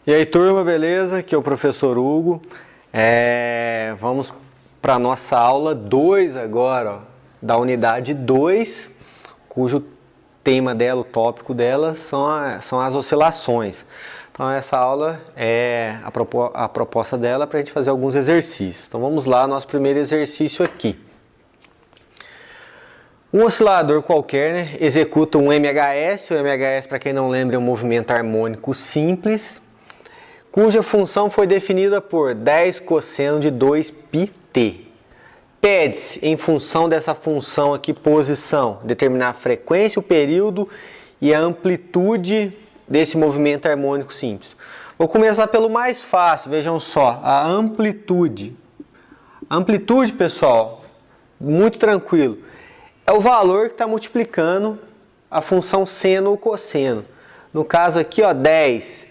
E aí, turma, beleza? Aqui é o professor Hugo. Vamos para a nossa aula 2 agora, ó, da unidade 2, cujo tema dela, o tópico dela, são as oscilações. Então, essa aula, a proposta dela é para a gente fazer alguns exercícios. Então, vamos lá, nosso primeiro exercício aqui. Um oscilador qualquer, né, executa um MHS. O MHS, para quem não lembra, é um movimento harmônico simples, cuja função foi definida por 10 cosseno de 2πt. Pede-se, em função dessa função aqui, posição, determinar a frequência, o período e a amplitude desse movimento harmônico simples. Vou começar pelo mais fácil, vejam só, a amplitude. Amplitude, pessoal, muito tranquilo, é o valor que está multiplicando a função seno ou cosseno. No caso aqui, ó, 10.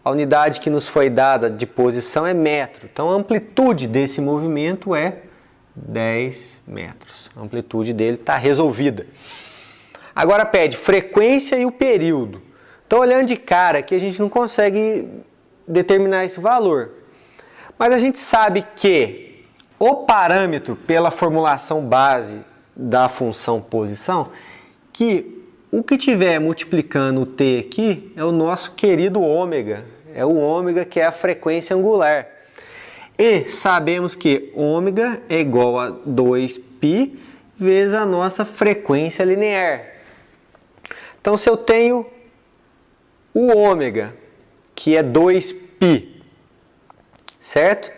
A unidade que nos foi dada de posição é metro. Então, a amplitude desse movimento é 10 metros. A amplitude dele está resolvida. Agora pede frequência e o período. Então, olhando de cara aqui, a gente não consegue determinar esse valor. Mas a gente sabe que o parâmetro, pela formulação base da função posição, que o que tiver multiplicando o t aqui é o nosso querido ômega. É o ômega, que é a frequência angular. E sabemos que ômega é igual a 2π vezes a nossa frequência linear. Então, se eu tenho o ômega, que é 2π, certo?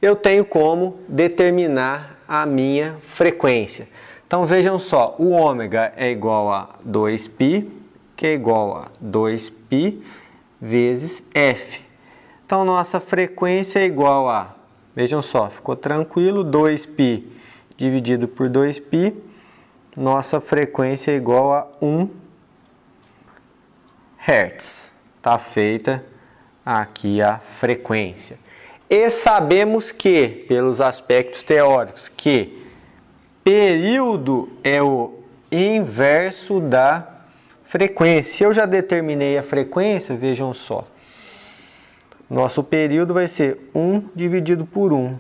Eu tenho como determinar a minha frequência. Então, vejam só, o ômega é igual a 2π, que é igual a 2π vezes f. Então, nossa frequência é igual a, vejam só, ficou tranquilo, 2π dividido por 2π, nossa frequência é igual a 1 Hz. Está feita aqui a frequência. E sabemos que, pelos aspectos teóricos, que período é o inverso da frequência. Se eu já determinei a frequência, vejam só. Nosso período vai ser 1 dividido por 1.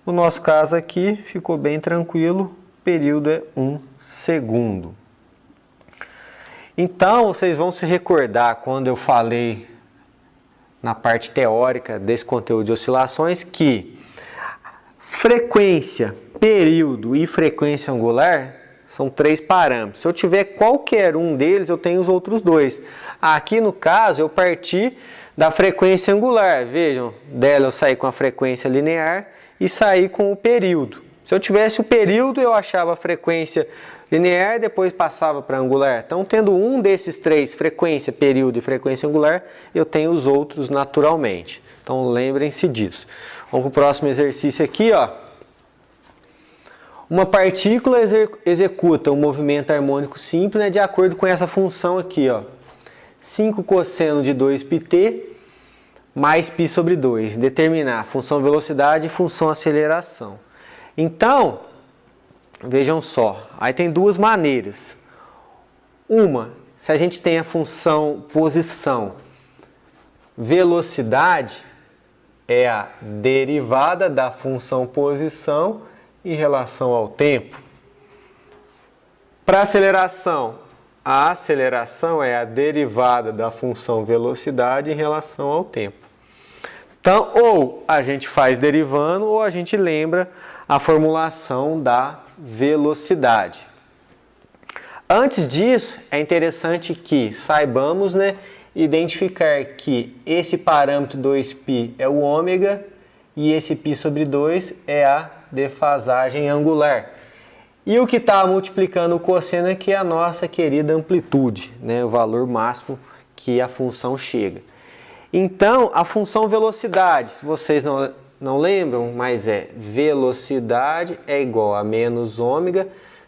No nosso caso aqui, ficou bem tranquilo, o período é 1 segundo. Então, vocês vão se recordar quando eu falei na parte teórica desse conteúdo de oscilações que frequência, período e frequência angular são 3 parâmetros. Se eu tiver qualquer um deles, eu tenho os outros dois. Aqui no caso, eu parti da frequência angular. Vejam, dela eu saí com a frequência linear e saí com o período. Se eu tivesse o período, eu achava a frequência linear e depois passava para angular. Então, tendo um desses três, frequência, período e frequência angular, eu tenho os outros naturalmente. Então, lembrem-se disso. Vamos para o próximo exercício aqui, ó. Uma partícula executa um movimento harmônico simples, né, de acordo com essa função aqui, ó. 5 cosseno de 2πt mais π sobre 2. Determinar função velocidade e função aceleração. Então, vejam só, aí tem duas maneiras. Uma, se a gente tem a função posição, velocidade é a derivada da função posição em relação ao tempo. Para aceleração, a aceleração é a derivada da função velocidade em relação ao tempo. Então, ou a gente faz derivando, ou a gente lembra a formulação da velocidade. Antes disso, é interessante que saibamos, né, identificar que esse parâmetro 2π é o ômega e esse π sobre 2 é a defasagem angular. E o que está multiplicando o cosseno aqui é a nossa querida amplitude, né, o valor máximo que a função chega. Então, a função velocidade, se vocês não lembram, mas é velocidade é igual a menos ômega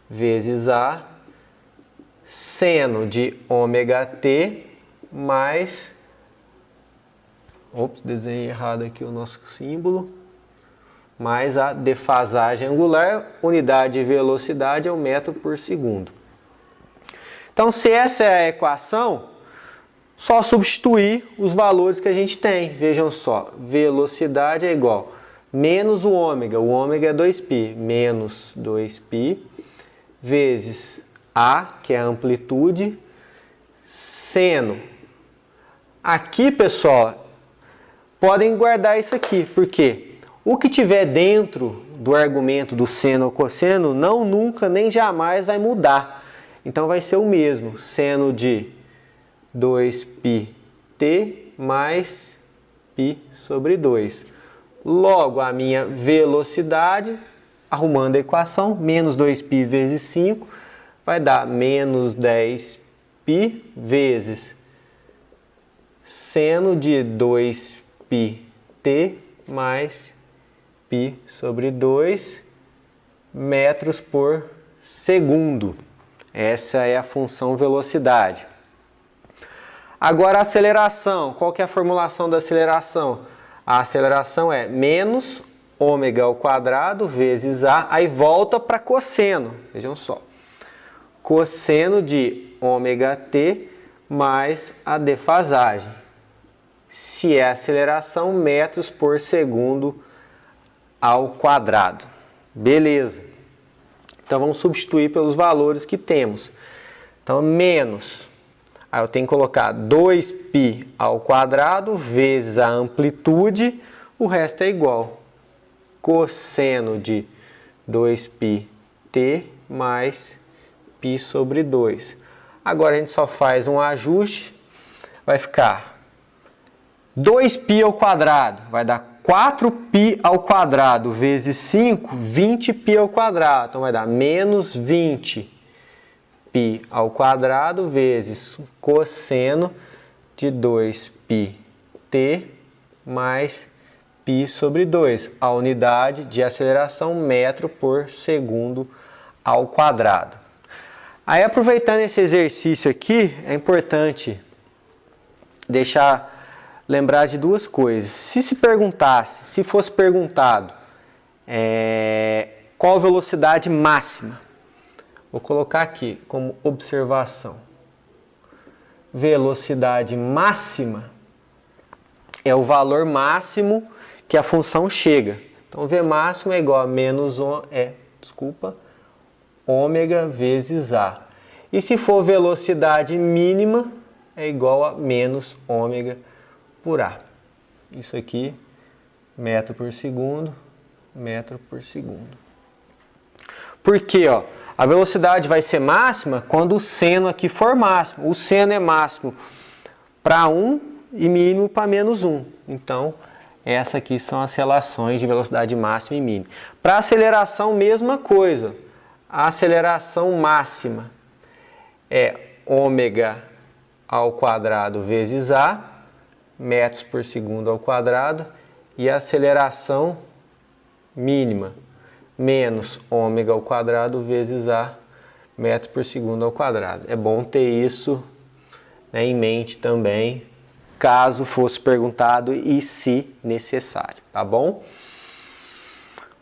vezes a seno de ômega t mais... Ops, desenhei errado aqui o nosso símbolo. Mais a defasagem angular, unidade de velocidade é o metro por segundo. Então, se essa é a equação, Só substituir os valores que a gente tem. Vejam só, velocidade é igual menos o ômega é 2π, menos 2π, vezes A, que é a amplitude, seno. Aqui, pessoal, podem guardar isso aqui, porque o que tiver dentro do argumento do seno ou cosseno, não nunca, nem jamais vai mudar. Então vai ser o mesmo, seno de 2πt mais π sobre 2. Logo, a minha velocidade, arrumando a equação, menos 2π vezes 5, vai dar menos 10π vezes seno de 2πt mais π sobre 2 metros por segundo. Essa é a função velocidade. Agora a aceleração. Qual que é a formulação da aceleração? A aceleração é menos ômega ao quadrado vezes A, aí volta para cosseno. Vejam só. Cosseno de ômega t mais a defasagem. Se é aceleração, metros por segundo ao quadrado. Beleza. Então vamos substituir pelos valores que temos. Então menos, aí eu tenho que colocar 2π ao quadrado vezes a amplitude, o resto é igual. Cosseno de 2πt mais π sobre 2. Agora a gente só faz um ajuste, vai ficar 2π ao quadrado, vai dar 4π ao quadrado vezes 5, 20π ao quadrado. Então vai dar menos 20π ao quadrado vezes cosseno de 2πt mais π sobre 2. A unidade de aceleração metro por segundo ao quadrado. Aí, aproveitando esse exercício aqui, é importante lembrar de duas coisas. Se fosse perguntado qual a velocidade máxima, vou colocar aqui como observação. Velocidade máxima é o valor máximo que a função chega. Então, V máximo é igual a menos ômega vezes A. E se for velocidade mínima, é igual a menos ômega por A. Isso aqui, metro por segundo, metro por segundo. Por quê? A velocidade vai ser máxima quando o seno aqui for máximo. O seno é máximo para 1 e mínimo para menos 1. Então, essas aqui são as relações de velocidade máxima e mínima. Para aceleração, mesma coisa. A aceleração máxima é ômega ao quadrado vezes A, metros por segundo ao quadrado, e a aceleração mínima, menos ômega ao quadrado vezes A, metros por segundo ao quadrado. É bom ter isso, né, em mente também, caso fosse perguntado e se necessário, tá bom?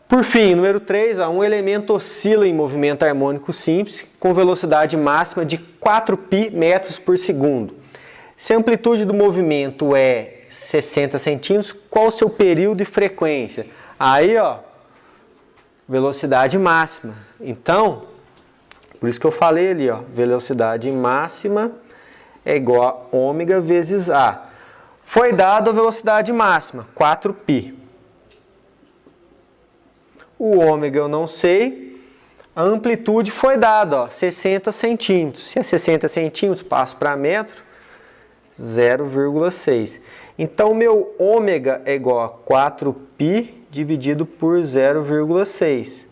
Por fim, número 3, um elemento oscila em movimento harmônico simples com velocidade máxima de 4π metros por segundo. Se a amplitude do movimento é 60 centímetros, qual o seu período e frequência? Aí, velocidade máxima. Então, por isso que eu falei ali, velocidade máxima é igual a ômega vezes A. Foi dado a velocidade máxima, 4π. O ômega eu não sei. A amplitude foi dada, 60 centímetros. Se é 60 centímetros, passo para metro, 0,6. Então, meu ômega é igual a 4π dividido por 0,6.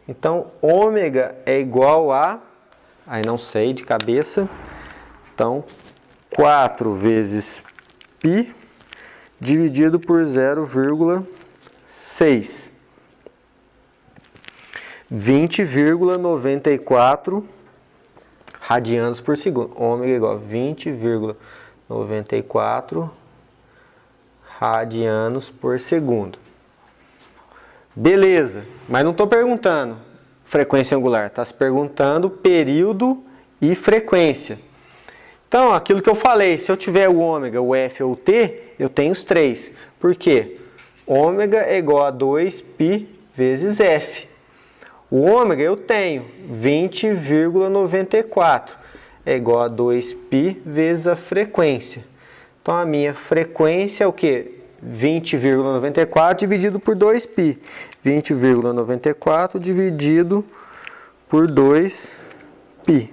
Então, ômega é igual a... Aí não sei de cabeça. Então, 4 vezes π dividido por 0,6. 20,94 radianos por segundo. Ômega é igual a 20,94 radianos por segundo. Beleza, mas não estou perguntando frequência angular, está se perguntando período e frequência. Então, aquilo que eu falei, se eu tiver o ômega, o F ou o T, eu tenho os três. Por quê? Ômega é igual a 2π vezes F. O ômega eu tenho 20,94. É igual a 2π vezes a frequência. Então, a minha frequência é o quê? 20,94 dividido por 2π. 20,94 dividido por 2π.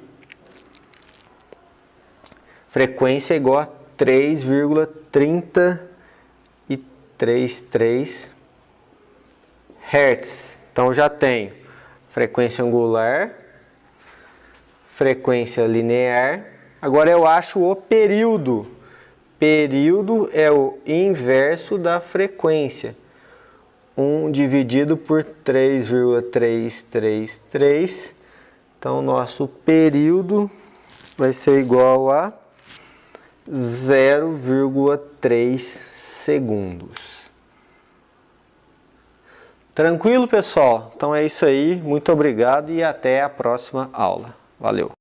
Frequência é igual a 3,333 Hz. Então, já tenho frequência angular, frequência linear. Agora eu acho o período. Período é o inverso da frequência. 1 dividido por 3,333. Então, nosso período vai ser igual a 0,3 segundos. Tranquilo, pessoal? Então é isso aí. Muito obrigado e até a próxima aula. Valeu!